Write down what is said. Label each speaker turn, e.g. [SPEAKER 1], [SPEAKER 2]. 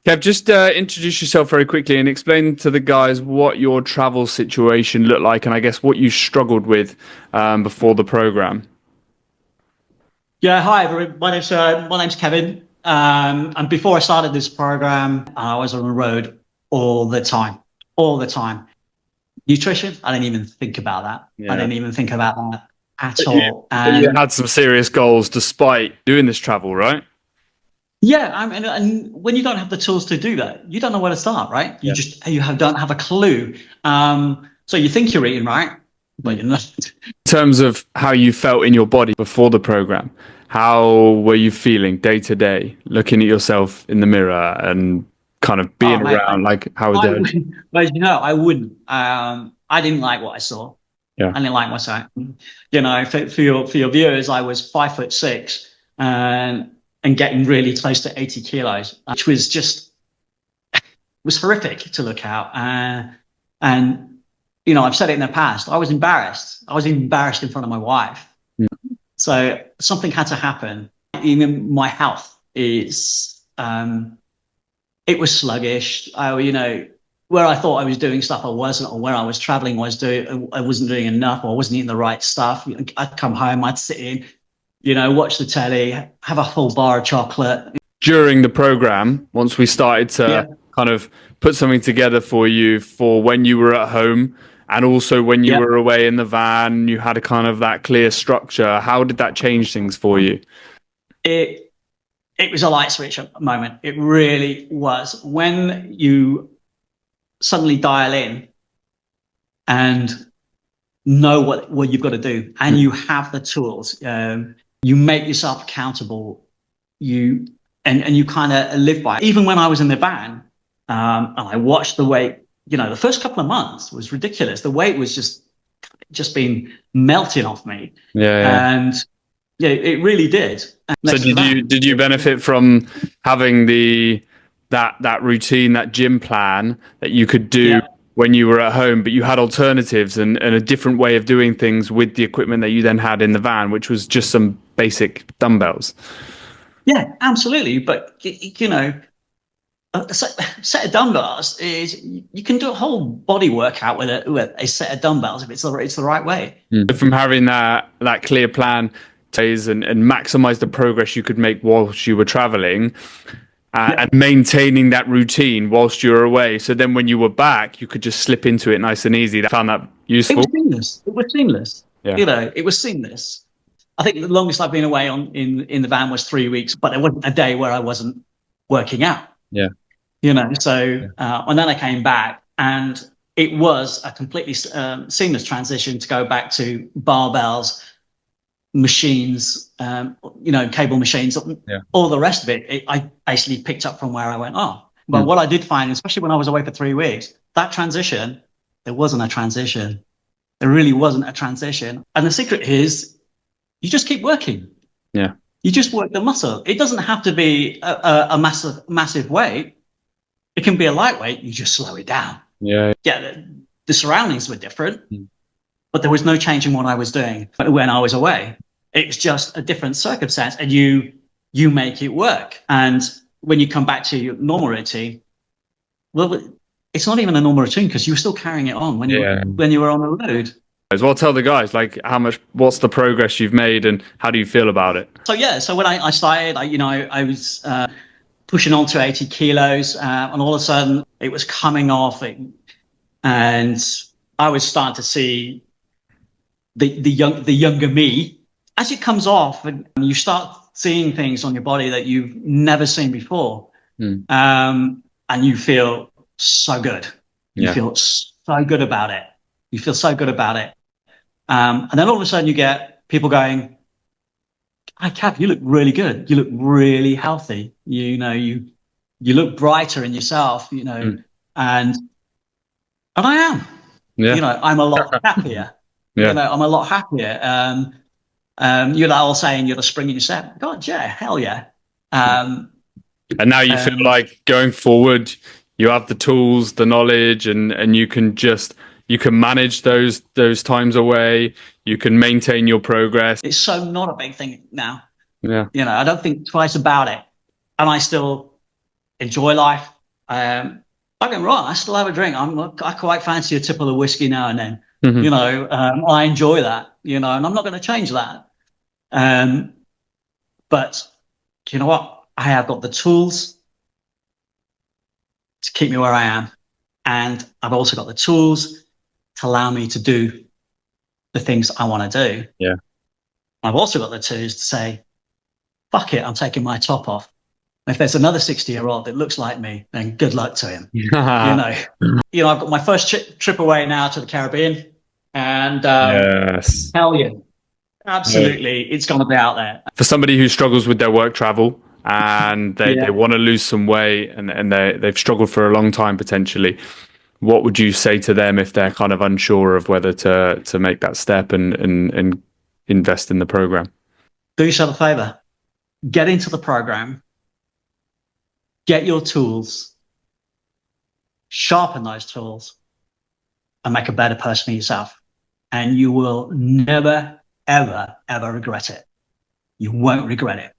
[SPEAKER 1] Kev, just introduce yourself very quickly and explain to the guys what your travel situation looked like, and I guess what you struggled with before the program.
[SPEAKER 2] Yeah, hi everyone. My name's Kevin. And before I started this program, I was on the road all the time, all the time. Nutrition, I didn't even think about that. I
[SPEAKER 1] Yeah.
[SPEAKER 2] didn't even think about that at
[SPEAKER 1] But you,
[SPEAKER 2] all.
[SPEAKER 1] but you
[SPEAKER 2] And
[SPEAKER 1] had some serious goals despite doing this travel, right?
[SPEAKER 2] yeah, and when you don't have the tools to do that, you don't know where to start, right?
[SPEAKER 1] Yeah.
[SPEAKER 2] Don't have a clue. So you think you're eating right, but you're not.
[SPEAKER 1] In terms of how you felt in your body before the program, how were you feeling day to day, looking at yourself in the mirror and kind of
[SPEAKER 2] Oh
[SPEAKER 1] being
[SPEAKER 2] mate,
[SPEAKER 1] around, like how was
[SPEAKER 2] I
[SPEAKER 1] that?
[SPEAKER 2] wouldn't, well, I wouldn't. I didn't like what I saw.
[SPEAKER 1] Yeah.
[SPEAKER 2] I didn't like myself. For your viewers, I was 5'6" and getting really close to 80 kilos, which was just was horrific to look at. And I've said it in the past. I was embarrassed. I was embarrassed in front of my wife.
[SPEAKER 1] Yeah.
[SPEAKER 2] So something had to happen. Even my health is it was sluggish. Where I thought I was doing stuff I wasn't, or where I was traveling I wasn't doing enough, or I wasn't eating the right stuff. I'd come home, I'd sit in, watch the telly, have a full bar of chocolate.
[SPEAKER 1] During the program, once we started
[SPEAKER 2] Yeah,
[SPEAKER 1] to kind of put something together for you for when you were at home and also when you
[SPEAKER 2] yeah.
[SPEAKER 1] were away in the van, you had a kind of that clear structure. How did that change things for you?
[SPEAKER 2] It it was a light switch moment. It really was. When you suddenly dial in and know what you've got to do, and you have the tools, you make yourself accountable. And you kind of live by it. Even when I was in the van, and I watched the weight, the first couple of months was ridiculous. The weight was just been melting off me.
[SPEAKER 1] Yeah, yeah.
[SPEAKER 2] And yeah, it really did. And
[SPEAKER 1] So
[SPEAKER 2] next to that,
[SPEAKER 1] did you benefit from having that routine, that gym plan that you could do
[SPEAKER 2] yeah,
[SPEAKER 1] when you were at home, but you had alternatives and a different way of doing things with the equipment that you then had in the van, which was just some basic dumbbells?
[SPEAKER 2] yeah, absolutely. But a set of dumbbells is you can do a whole body workout with a set of dumbbells if it's the right way.
[SPEAKER 1] Mm. From having that clear plan and maximize the progress you could make whilst you were traveling,
[SPEAKER 2] Yeah,
[SPEAKER 1] and maintaining that routine whilst you were away. So then when you were back, you could just slip into it nice and easy. I found that
[SPEAKER 2] it was
[SPEAKER 1] useful.
[SPEAKER 2] seamless. It was seamless.
[SPEAKER 1] Yeah.
[SPEAKER 2] It was seamless. I think the longest I've been away in the van was 3 weeks, but there wasn't a day where I wasn't working out.
[SPEAKER 1] Yeah.
[SPEAKER 2] So and then I came back, and it was a completely seamless transition to go back to barbells, machines, cable machines,
[SPEAKER 1] Yeah.
[SPEAKER 2] all the rest of it. I basically picked up from where I went. Oh, but what I did find, especially when I was away for 3 weeks, that transition, there wasn't a transition. There really wasn't a transition. And the secret is you just keep working.
[SPEAKER 1] Yeah.
[SPEAKER 2] You just work the muscle. It doesn't have to be a massive weight. It can be a lightweight. You just slow it down.
[SPEAKER 1] Yeah.
[SPEAKER 2] Yeah, the surroundings were different, but there was no change in what I was doing when I was away. It's just a different circumstance, and you make it work. And when you come back to your normal routine, well, it's not even a normal routine because you were still carrying it on when you were on the road.
[SPEAKER 1] As well, tell the guys like what's the progress you've made, and how do you feel about it?
[SPEAKER 2] So when I started, I was pushing on to 80 kilos, and all of a sudden it was coming off, and I was starting to see the younger me as it comes off, and you start seeing things on your body that you've never seen before, and you feel so good. You feel so good about it. You feel so good about it. And then all of a sudden you get people going, "Hi, Cav, you look really good. You look really healthy. You look brighter in yourself, and I am.
[SPEAKER 1] Yeah.
[SPEAKER 2] I'm a lot happier.
[SPEAKER 1] Yeah.
[SPEAKER 2] I'm a lot happier. You're all saying you're the spring in your step. God, yeah, hell yeah.
[SPEAKER 1] And now you feel like going forward, you have the tools, the knowledge, and you can manage those times away. You can maintain your progress.
[SPEAKER 2] It's so not a big thing now.
[SPEAKER 1] Yeah.
[SPEAKER 2] I don't think twice about it, and I still enjoy life. Don't get me wrong, I still have a drink. I quite fancy a tip of the whiskey now and then.
[SPEAKER 1] Mhm.
[SPEAKER 2] I enjoy that, and I'm not going to change that. But you know what? I have got the tools to keep me where I am. And I've also got the tools to allow me to do the things I want to do.
[SPEAKER 1] Yeah.
[SPEAKER 2] I've also got the tools to say, fuck it, I'm taking my top off. If there's another 60-year-old that looks like me, then good luck to him. I've got my first trip away now to the Caribbean, and
[SPEAKER 1] Yes.
[SPEAKER 2] hell yeah, absolutely, it's going to be out there.
[SPEAKER 1] For somebody who struggles with their work travel and they want to lose some weight and they've struggled for a long time potentially, what would you say to them if they're kind of unsure of whether to make that step and invest in the program?
[SPEAKER 2] Do yourself a favor, get into the program, get your tools, sharpen those tools, and make a better person of yourself. And you will never, ever, ever regret it. You won't regret it.